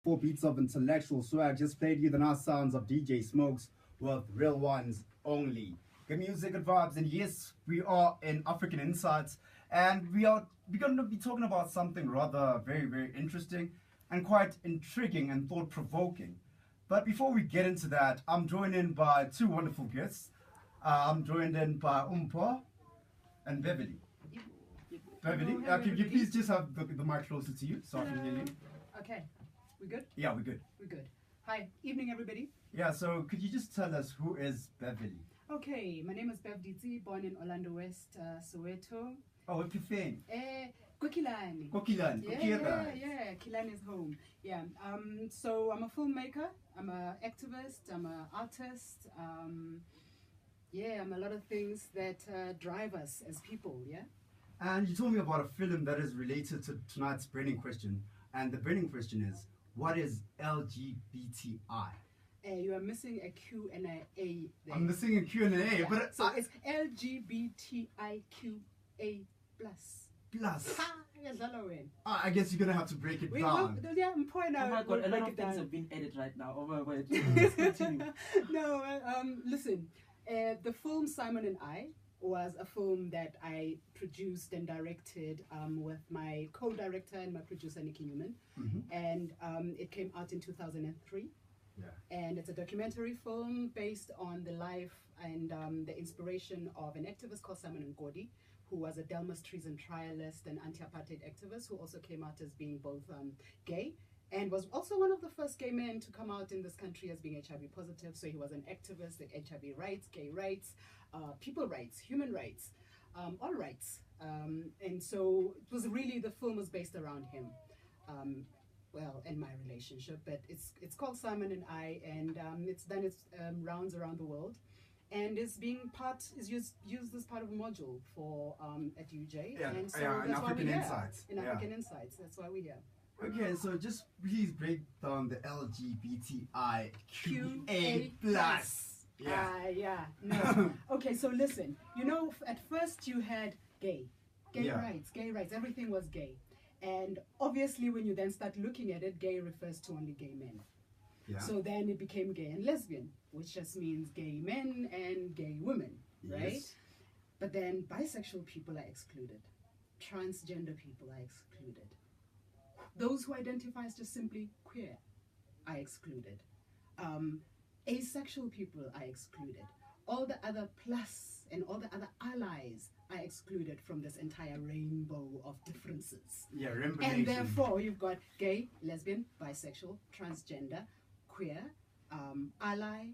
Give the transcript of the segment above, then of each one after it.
4 beats of intellectual swag. Just played you the nice sounds of DJ Smokes with Real Ones Only. Good music and vibes, and yes, we are in African Insights, and we're going to be talking about something rather very interesting and quite intriguing and thought-provoking. But before we get into that, I'm joined in by two wonderful guests. I'm joined in by Mpho and Bev Ditsie. Beverly, can you please just have the mic closer to you so I can hear you? Okay, we good? Yeah, we're good. We're good. Hi, evening everybody. Yeah, so could you just tell us who is Beverly? Okay, my name is Bev Ditsie, born in Orlando West, Soweto. Oh, what you think? Kokilani. Kokilani. Yeah, Kilani is home. Yeah, so I'm a filmmaker, I'm an activist, I'm an artist. Yeah, I'm a lot of things that drive us as people, yeah? And you told me about a film that is related to tonight's burning question. And the burning question is, what is LGBTI? You are missing a Q and a A there. I'm missing a Q and an A, yeah. but so it's LGBTIQA+. Plus. I guess you're going to have to break it down. Yeah, I'm pointing out. Oh my God, a lot of things have been added right now. Oh my God. Let's continue. No, listen, the film Simon and I was a film that I produced and directed with my co-director and my producer, Nikki Newman. And it came out in 2003. Yeah. And it's a documentary film based on the life and the inspiration of an activist called Simon Ngodi, who was a Delmas treason trialist and anti-apartheid activist who also came out as being both gay and was also one of the first gay men to come out in this country as being HIV positive. So he was an activist in HIV rights, gay rights, people rights, human rights, all rights. And so it was really, the film was based around him. Well, and my relationship, but it's called Simon and I, and it's done its rounds around the world, and is used as part of a module for at UJ. Yeah, and so in that's African why we're Insights. Here. In African Insights, that's why we're here. Okay, so just please break down the LGBTIQA plus. Yeah. No. Okay, so listen. You know, at first you had gay rights, everything was gay. And obviously, when you then start looking at it, gay refers to only gay men. Yeah. So then it became gay and lesbian, which just means gay men and gay women, right? Yes. But then bisexual people are excluded. Transgender people are excluded. Those who identify as just simply queer are excluded. Asexual people are excluded. All the other plus and all the other allies are excluded from this entire rainbow of differences. Yeah, rainbow. And therefore, you've got gay, lesbian, bisexual, transgender, queer, ally,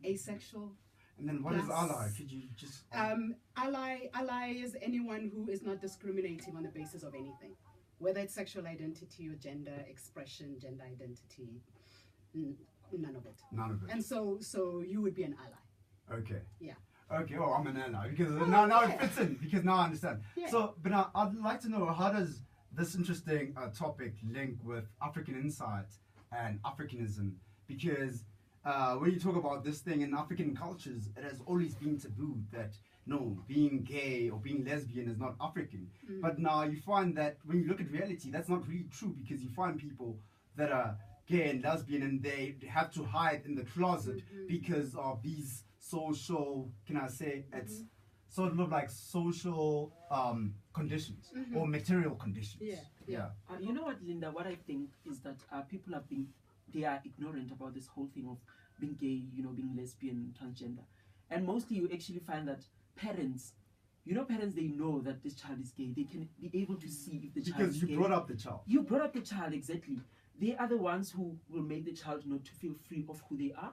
asexual. And then what is ally? Could you just... Ally is anyone who is not discriminating on the basis of anything, whether it's sexual identity or gender expression, gender identity, none of it. None of it. And so you would be an ally. Okay. Yeah. Okay, well, I'm an ally because now it fits in, because now I understand. Yeah. So, but now I'd like to know, how does this interesting topic link with African Insight and Africanism? Because when you talk about this thing in African cultures, it has always been taboo that, no, being gay or being lesbian is not African. But now you find that when you look at reality, that's not really true, because you find people that are gay and lesbian and they have to hide in the closet because of these social, can I say, it's sort of like social conditions or material conditions. Yeah. You know what, Linda, what I think is that people they are ignorant about this whole thing of being gay, being lesbian, transgender. And mostly you actually find that parents, they know that this child is gay. They can be able to see if the child is gay. Because you brought up the child. You brought up the child, exactly. They are the ones who will make the child to feel free of who they are.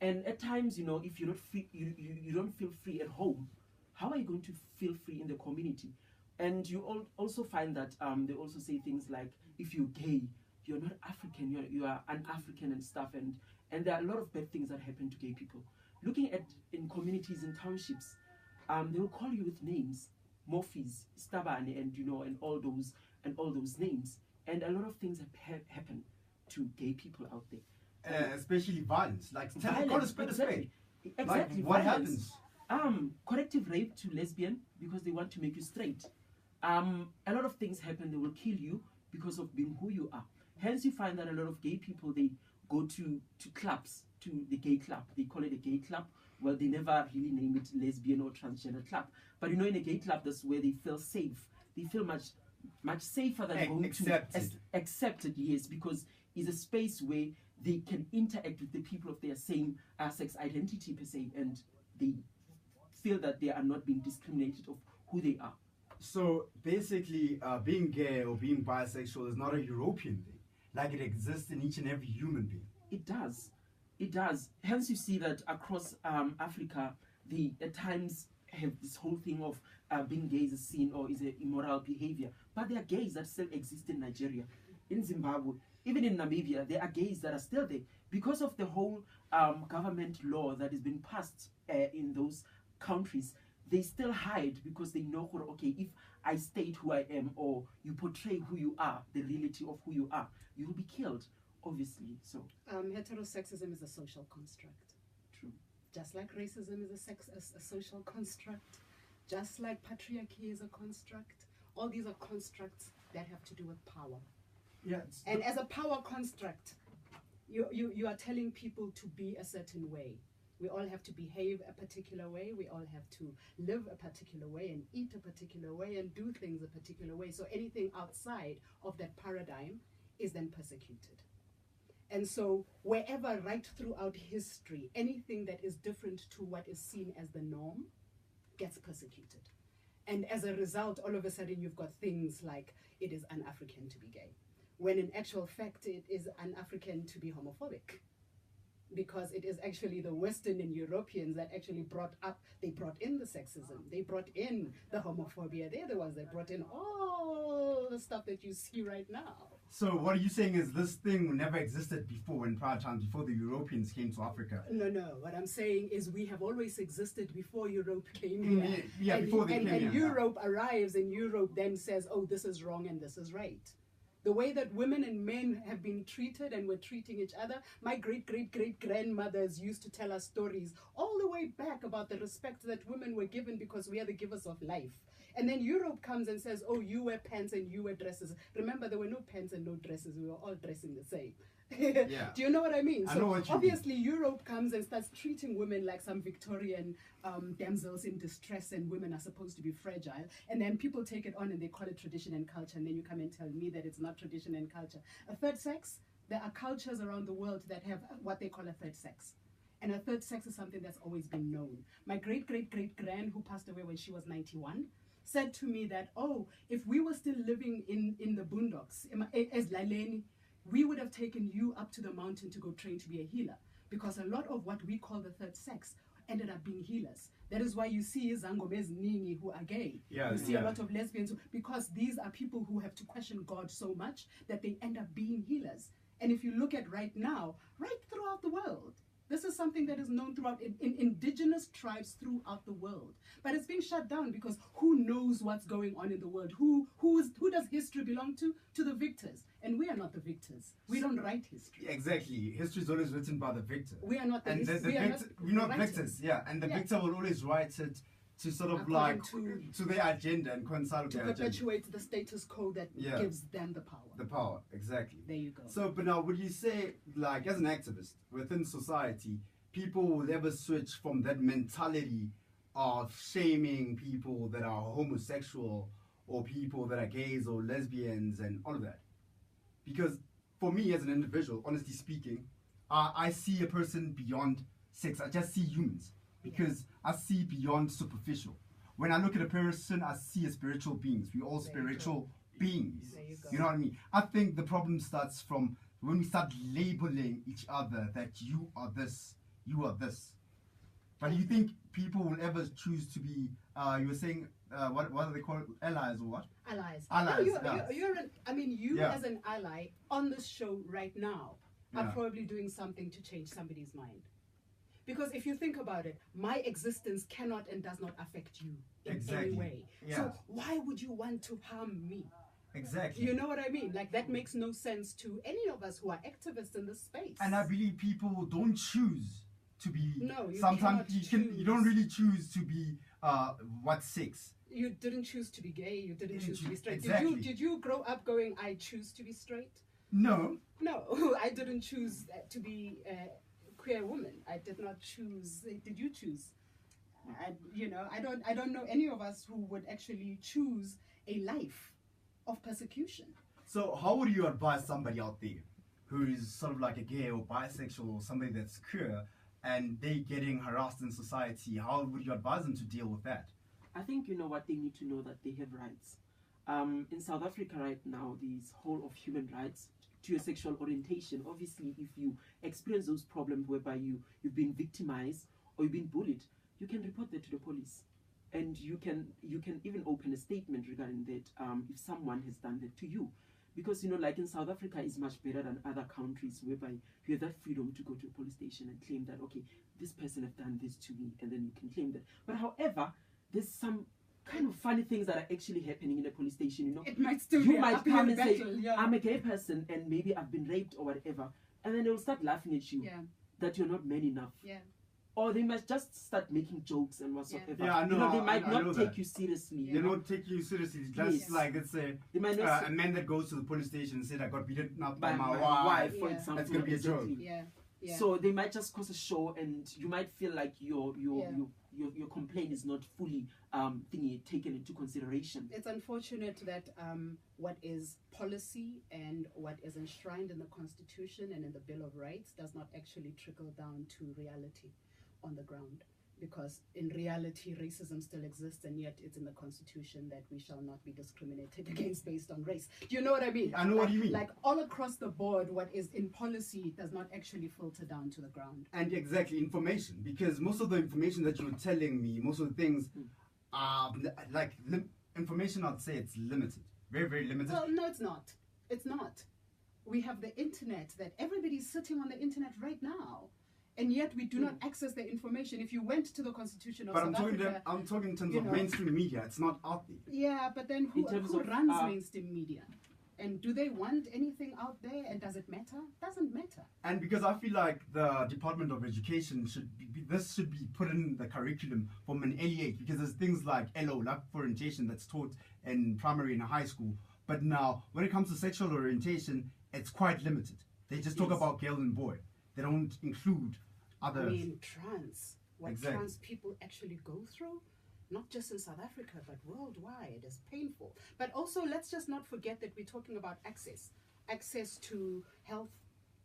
And at times, if you're not free, you don't feel free at home, how are you going to feel free in the community? And you also find that they also say things like, if you're gay, you're not African, you are un-African and stuff. And there are a lot of bad things that happen to gay people. Looking at in communities and townships, they will call you with names, Morphis, Stabane, and all those names. And a lot of things happen to gay people out there. Especially violence, like violence, exactly. Exactly. Like, what happens? Corrective rape to lesbian because they want to make you straight. A lot of things happen. They will kill you because of being who you are. Hence, you find that a lot of gay people, they go to clubs, to the gay club. They call it a gay club. Well, they never really name it lesbian or transgender club. But you know, in a gay club, that's where they feel safe. They feel much safer than going accepted. Accepted, yes, because it's a space where they can interact with the people of their same sex identity per se, and they feel that they are not being discriminated of who they are. So basically, being gay or being bisexual is not a European thing. Like, it exists in each and every human being. It does. It does. Hence, you see that across Africa, they at times have this whole thing of being gay is a sin or is an immoral behavior. But there are gays that still exist in Nigeria, in Zimbabwe, even in Namibia. There are gays that are still there because of the whole government law that has been passed in those countries. They still hide because they know, okay, if I state who I am or you portray who you are, the reality of who you are, you will be killed, obviously. So heterosexism is a social construct. True. Just like racism is a social construct, just like patriarchy is a construct. All these are constructs that have to do with power. Yes. And as a power construct, you are telling people to be a certain way. We all have to behave a particular way. We all have to live a particular way and eat a particular way and do things a particular way. So anything outside of that paradigm is then persecuted. And so wherever right throughout history, anything that is different to what is seen as the norm gets persecuted. And as a result, all of a sudden you've got things like it is un-African to be gay, when in actual fact it is un-African to be homophobic. Because it is actually the Western and Europeans that actually brought in the sexism, they brought in the homophobia, they're the ones that brought in all the stuff that you see right now. So what are you saying is this thing never existed before in prior times, before the Europeans came to Africa? No. What I'm saying is we have always existed before Europe came here. Yeah, before they came here. And Europe arrives and Europe then says, oh, this is wrong and this is right. The way that women and men have been treated and were treating each other, my great-great-great-grandmothers used to tell us stories all the way back about the respect that women were given because we are the givers of life. And then Europe comes and says, oh, you wear pants and you wear dresses. Remember, there were no pants and no dresses. We were all dressing the same. Yeah. Do you know what I mean? I know what you obviously mean. Europe comes and starts treating women like some Victorian damsels in distress, and women are supposed to be fragile. And then people take it on and they call it tradition and culture, and then you come and tell me that it's not tradition and culture. A third sex, there are cultures around the world that have what they call a third sex. And a third sex is something that's always been known. My great-great-great-grand, who passed away when she was 91, said to me that, oh, if we were still living in the boondocks, as Laleni, we would have taken you up to the mountain to go train to be a healer, because a lot of what we call the third sex ended up being healers. That is why you see Zangomez Ningi who are gay. You see a lot of lesbians, because these are people who have to question God so much that they end up being healers. And if you look at right now, right throughout the world, this is something that is known throughout in indigenous tribes throughout the world. But it's being shut down because who knows what's going on in the world? Who does history belong to? To the victors. And we are not the victors. We don't write history. Exactly. History is always written by the victor. We are not the victors. We're not victors, yeah. And the victor will always write it to sort of according to their agenda and coincide with their agenda. To perpetuate the status quo that gives them the power. The power, exactly. There you go. So, but now, would you say, like, as an activist within society, people will ever switch from that mentality of shaming people that are homosexual or people that are gays or lesbians and all of that? Because for me as an individual, honestly speaking, I see a person beyond sex. I just see humans because I see beyond superficial. When I look at a person, I see as spiritual beings. We're all spiritual beings. You know what I mean? I think the problem starts from when we start labeling each other that you are this, you are this. But do you think people will ever choose to be, you were saying, what are they called, allies or what? Allies. Allies, you as an ally on this show right now are probably doing something to change somebody's mind. Because if you think about it, my existence cannot and does not affect you in any way. Yeah. So why would you want to harm me? Exactly. You know what I mean? Like, that makes no sense to any of us who are activists in this space. And I believe people don't choose to be. No, you sometimes you don't really choose to be what sex. You didn't choose to be gay. You didn't choose to be straight. Exactly. Did you grow up going, I choose to be straight? No. No, I didn't choose to be a queer woman. I did not choose. Did you choose? I don't know any of us who would actually choose a life of persecution. So how would you advise somebody out there who is sort of like a gay or bisexual or somebody that's queer and they getting harassed in society? How would you advise them to deal with that? I think what they need to know that they have rights. In South Africa right now, this whole of human rights to your sexual orientation. Obviously, if you experience those problems whereby you've been victimized or you've been bullied, you can report that to the police, and you can even open a statement regarding that if someone has done that to you, because like in South Africa is much better than other countries whereby you have that freedom to go to a police station and claim that okay, this person have done this to me, and then you can claim that. But however, there's some kind of funny things that are actually happening in a police station. It might still you be might come and say, yeah. I'm a gay person and maybe I've been raped or whatever, and then they'll start laughing at you that you're not man enough. Yeah. Or they might just start making jokes and whatsoever. Yeah, I know. They might I not know take that. you seriously. They don't take you seriously. Just like let's say They might not a man that goes to the police station and said I got beaten up by by my wife, wife. for Yeah. example. That's gonna be a joke. Yeah. Yeah. So they might just cause a show, and you might feel like your complaint is not fully taken into consideration. It's unfortunate that what is policy and what is enshrined in the Constitution and in the Bill of Rights does not actually trickle down to reality on the ground. Because in reality, racism still exists, and yet it's in the Constitution that we shall not be discriminated against based on race. Do you know what I mean? I know what you mean. Like all across the board, what is in policy does not actually filter down to the ground. And exactly, information. Because most of the information that you're telling me, most of the things, information, I'd say it's limited. Very, very limited. Well, no, it's not. It's not. We have the internet, that everybody's sitting on the internet right now. And yet we do not access the information. If you went to the Constitution of South Africa... I'm talking in terms of mainstream media. It's not out there. Yeah, but then who runs mainstream media? And do they want anything out there? And does it matter? Doesn't matter. And because I feel like the Department of Education this should be put in the curriculum from an early age, because there's things like LO, love orientation, that's taught in primary and high school. But now, when it comes to sexual orientation, it's quite limited. They just talk about girl and boy. They don't include others. I mean, what Exactly. trans people actually go through, not just in South Africa, but worldwide, is painful. But also, let's just not forget that we're talking about access to health,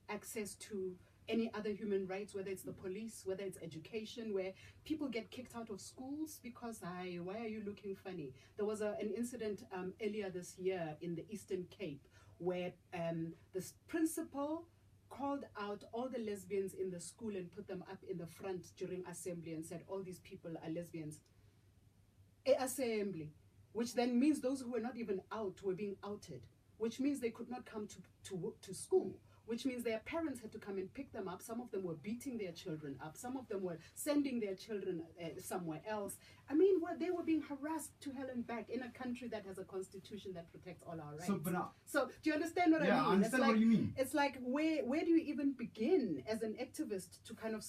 access to any other human rights, whether it's the police, whether it's education, where people get kicked out of schools because, why are you looking funny? There was an incident earlier this year in the Eastern Cape where this principal called out all the lesbians in the school and put them up in the front during assembly and said all these people are lesbians. Assembly, which then means those who were not even out were being outed, which means they could not come to school, which means their parents had to come and pick them up. Some of them were beating their children up. Some of them were sending their children somewhere else. I mean, they were being harassed to hell and back in a country that has a constitution that protects all our rights. So do you understand what I mean? Yeah, I understand what you mean. It's like, where do you even begin as an activist to kind of...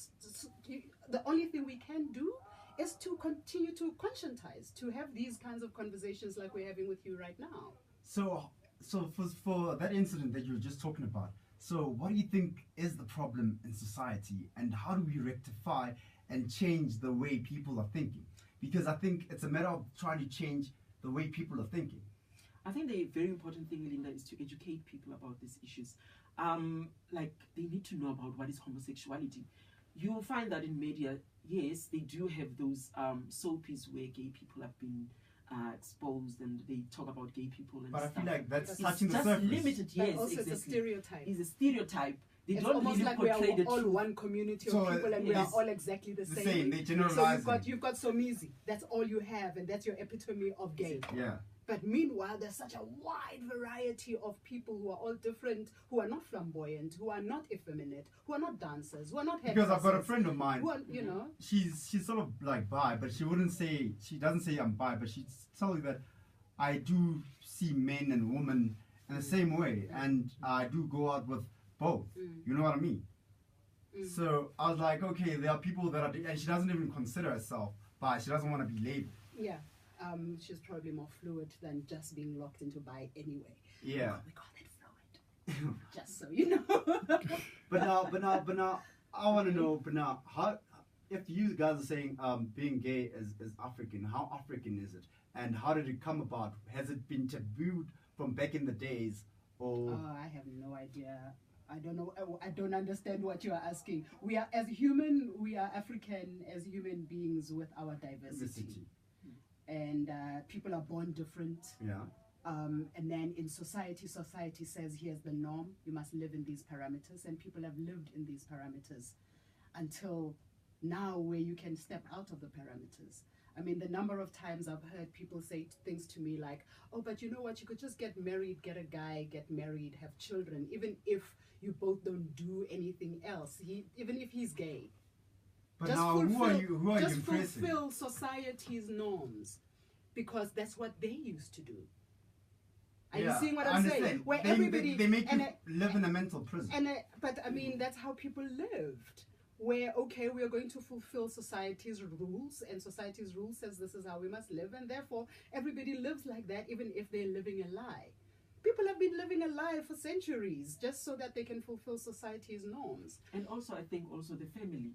The only thing we can do is to continue to conscientize, to have these kinds of conversations like we're having with you right now. So for that incident that you were just talking about, so what do you think is the problem in society, and how do we rectify and change the way people are thinking? Because I think it's a matter of trying to change the way people are thinking. I think the very important thing, Linda, is to educate people about these issues. Like, they need to know about what is homosexuality. You will find that in media, yes, they do have those soapies where gay people have been exposed, and they talk about gay people and but stuff. I feel like that's it's touching the just surface. limited, But yes, also exactly. it's a stereotype. It's a stereotype. They It's don't almost really like we portray the are all truth. one community of So, people and we are yes, all exactly the same. They So generalize. you've got Somizi. That's all you have, and that's your epitome of gay. Yeah. But meanwhile, there's such a wide variety of people who are all different, who are not flamboyant, who are not effeminate, who are not dancers, who are not Because I've got a hairdressers, friend of mine. who are, you know. She's sort of like bi, but she doesn't say I'm bi, but she's telling you that I do see men and women in the same way, and I do go out with both. You know what I mean? So I was like, okay, there are people that are, and she doesn't even consider herself bi. She doesn't want to be labeled. Yeah. She's probably more fluid than just being locked into bi anyway. Yeah. We call it fluid. Just so you know. But now, I want to know. But now, how? If you guys are saying being gay is African, how African is it, and how did it come about? Has it been tabooed from back in the days, or? I have no idea. I don't know. I don't understand what you are asking. We are we are African as human beings with our diversity. And people are born different. Yeah. And then in society says here's the norm. You must live in these parameters, and people have lived in these parameters until now, where you can step out of the parameters. I mean, the number of times I've heard people say things to me like, "Oh, but you know what? You could just get married, get a guy, get married, have children, even if you both don't do anything else. Even if he's gay." But just now, who are you just impressing? Fulfill society's norms, because that's what they used to do. Are you seeing what I'm saying? Where they make you live in a mental prison. But I mean, that's how people lived. Where, okay, we are going to fulfill society's rules, and society's rules says this is how we must live, and therefore everybody lives like that, even if they're living a lie. People have been living a lie for centuries just so that they can fulfill society's norms. And also, I think also the family.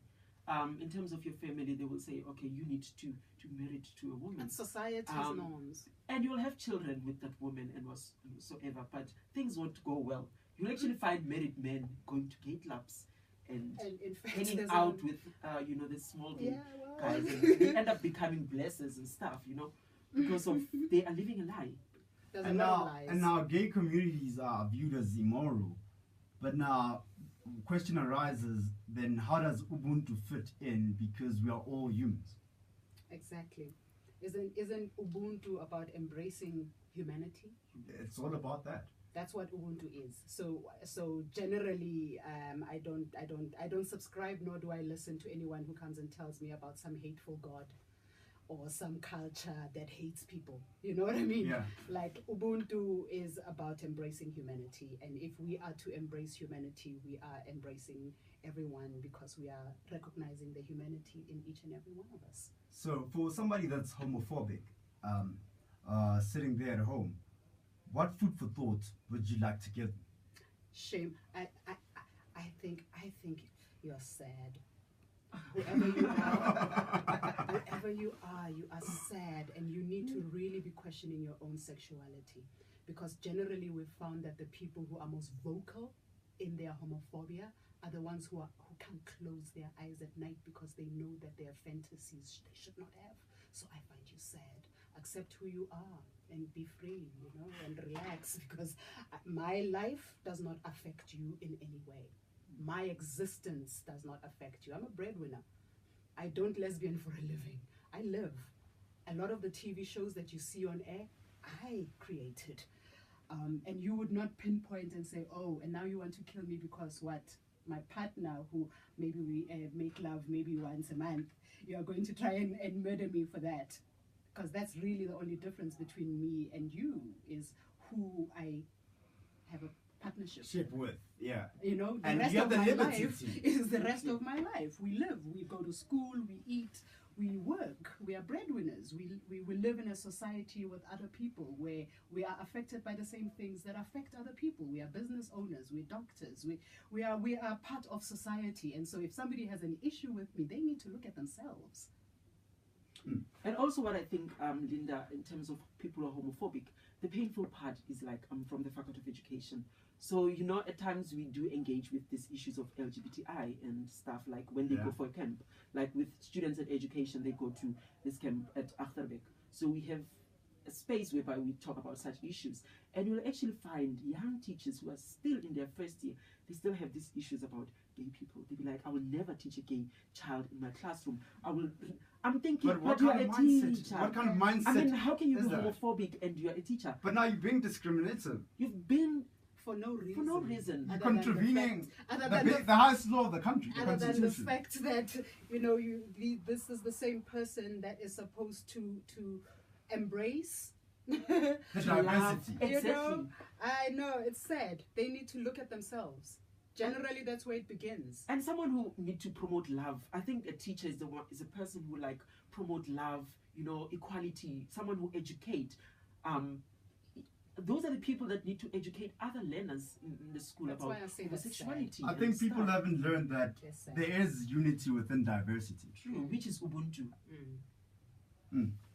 In terms of your family, they will say, okay, you need to marry to a woman. And society's norms. And you'll have children with that woman and whatsoever, but things won't go well. You'll actually find married men going to gay clubs and in fact, hanging out with, the small gay guys. And they end up becoming blessers and stuff, because of they are living a lie. And now gay communities are viewed as immoral. But now, question arises, then how does Ubuntu fit in, because we are all humans? Exactly. Isn't Ubuntu about embracing humanity? It's all about that. That's what Ubuntu is. So generally, I don't subscribe, nor do I listen to anyone who comes and tells me about some hateful God or some culture that hates people. You know what I mean? Yeah. Like, Ubuntu is about embracing humanity, and if we are to embrace humanity, we are embracing everyone, because we are recognizing the humanity in each and every one of us. So for somebody that's homophobic, sitting there at home, what food for thought would you like to give them? Shame. I think you're sad. Whoever you are sad, and you need to really be questioning your own sexuality, because generally we've found that the people who are most vocal in their homophobia are the ones who can't close their eyes at night, because they know that they are fantasies they should not have. So I find you sad. Accept who you are and be free, and relax, because my life does not affect you in any way. My existence does not affect you. I'm a breadwinner. I don't lesbian for a living. I live. A lot of the TV shows that you see on air, I created. And you would not pinpoint and say, oh, and now you want to kill me because what? My partner, who maybe we make love maybe once a month, you are going to try and murder me for that. Because that's really the only difference between me and you, is who I have a partnership with. Yeah. The rest of my life is the rest of my life. We live, we go to school, we eat, we work, we are breadwinners. We live in a society with other people where we are affected by the same things that affect other people. We are business owners, we're doctors, we are part of society. And so if somebody has an issue with me, they need to look at themselves. And also what I think, Linda, in terms of people who are homophobic, the painful part is like, I'm from the Faculty of Education. So, at times we do engage with these issues of LGBTI and stuff, like when they go for a camp. Like with students at education, they go to this camp at Activism. So we have a space whereby we talk about such issues. And you'll actually find young teachers who are still in their first year, they still have these issues about gay people. They'll be like, I will never teach a gay child in my classroom. I'm thinking, but you're a teacher. What kind of mindset? I mean, how can you be homophobic and you're a teacher? But now you're being discriminative. You've been for no reason. For no reason. You're contravening the highest law of the country, the other Constitution. Than the fact that, this is the same person that is supposed to embrace the diversity. Exactly. I know, it's sad. They need to look at themselves. Generally, that's where it begins. And someone who need to promote love. I think a teacher is a person who promote love, equality. Someone who educate. those are the people that need to educate other learners in the school That's about why I say that's homosexuality. I think people stuff. haven't learned that there is unity within diversity. True, which is Ubuntu.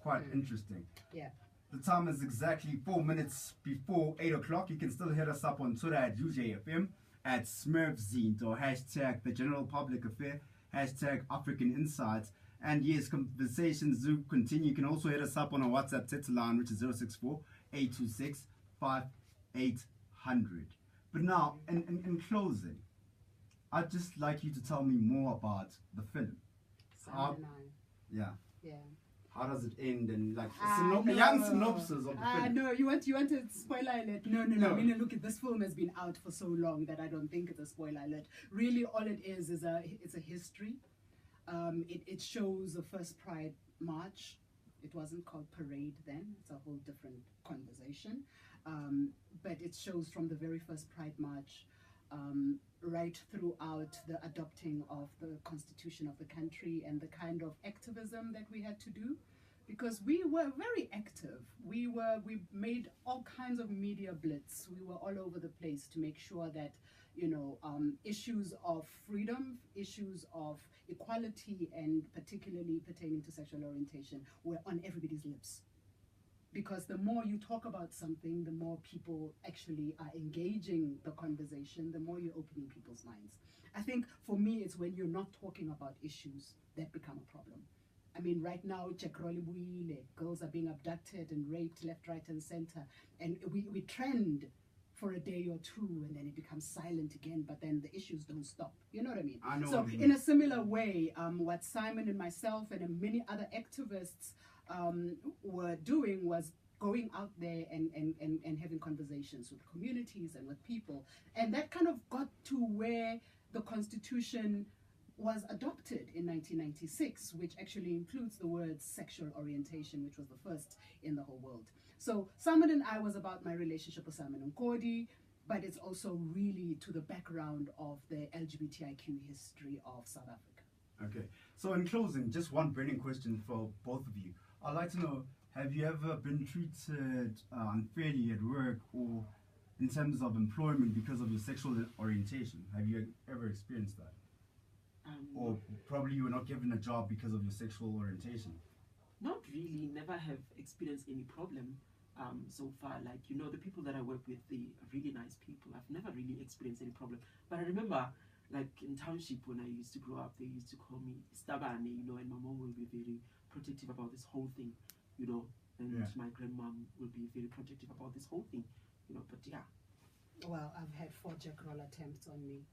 Quite interesting. Yeah. The time is exactly 4 minutes before 8 o'clock. You can still hit us up on Twitter at UJFM, at SmurfZine, or hashtag The General Public Affair, hashtag African Insights. And yes, conversations do continue. You can also hit us up on our WhatsApp text line, which is 064-826-5800. But now, in closing, I'd just like you to tell me more about the film. Simon and I. Yeah. Yeah. How does it end? And like No. a young synopsis of the film. No, you want a spoiler alert? No. I mean, look, this film has been out for so long that I don't think it's a spoiler alert. Really, all it is it's a history. It shows the first Pride March. It wasn't called Parade then. It's a whole different conversation. But it shows from the very first Pride March right throughout the adopting of the constitution of the country and the kind of activism that we had to do, because we were very active. We made all kinds of media blitz. We were all over the place to make sure that, issues of freedom, issues of equality, and particularly pertaining to sexual orientation were on everybody's lips. Because the more you talk about something, the more people actually are engaging the conversation, the more you're opening people's minds. I think for me, it's when you're not talking about issues that become a problem. I mean, right now, girls are being abducted and raped left, right, and center. And we trend for a day or two, and then it becomes silent again, but then the issues don't stop. You know what I mean? I know so what you in mean. a similar way, what Simon and myself and many other activists were doing was going out there and having conversations with communities and with people. And that kind of got to where the Constitution was adopted in 1996, which actually includes the word sexual orientation, which was the first in the whole world. So Simon and I was about my relationship with Simon and Cody, but it's also really to the background of the LGBTIQ history of South Africa. Okay. So in closing, just one burning question for both of you. I'd like to know, have you ever been treated unfairly at work or in terms of employment because of your sexual orientation? Have you ever experienced that? Or probably you were not given a job because of your sexual orientation? Not really, never have experienced any problem so far. Like, the people that I work with, they are really nice people. I've never really experienced any problem. But I remember, like in township when I used to grow up, they used to call me Stabane, and my mom will be very protective about this whole thing, and my grandmom will be very protective about this whole thing, but yeah. Well, I've had 4 jack roll attempts on me.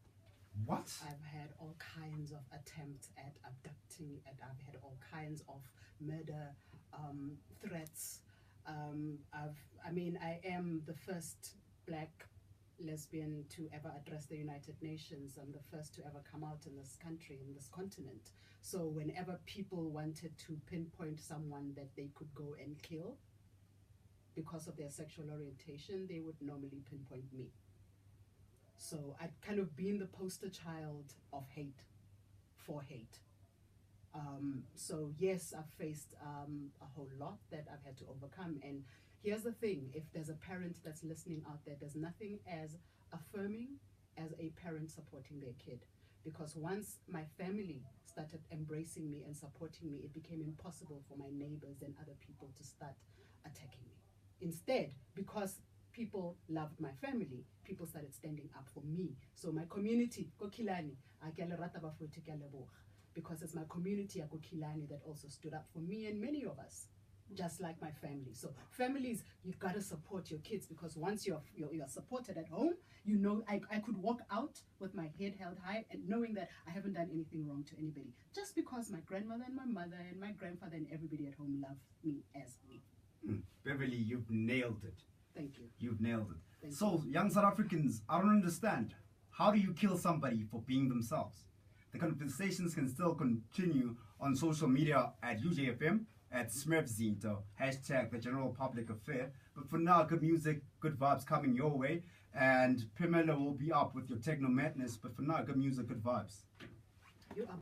What? I've had all kinds of attempts at abducting, and I've had all kinds of murder threats. I am the first black lesbian to ever address the United Nations. I'm the first to ever come out in this country, in this continent. So whenever people wanted to pinpoint someone that they could go and kill because of their sexual orientation, they would normally pinpoint me. So I'd kind of been the poster child of hate, for hate. So yes, I've faced a whole lot that I've had to overcome. And here's the thing, if there's a parent that's listening out there, there's nothing as affirming as a parent supporting their kid. Because once my family started embracing me and supporting me, it became impossible for my neighbors and other people to start attacking me. Instead, because people loved my family, people started standing up for me. So my community, because it's my community, Akokilani, that also stood up for me and many of us, just like my family. So families, you've got to support your kids, because once you're supported at home, I could walk out with my head held high and knowing that I haven't done anything wrong to anybody, just because my grandmother and my mother and my grandfather and everybody at home love me as me. Beverly, you've nailed it. Thank you. You've nailed it. Thank So, young South Africans, I don't understand. How do you kill somebody for being themselves? The conversations can still continue on social media at UJFM, at SmurfZine, hashtag The General Public Affair. But for now, good music, good vibes coming your way. And Pamela will be up with your techno madness. But for now, good music, good vibes. You are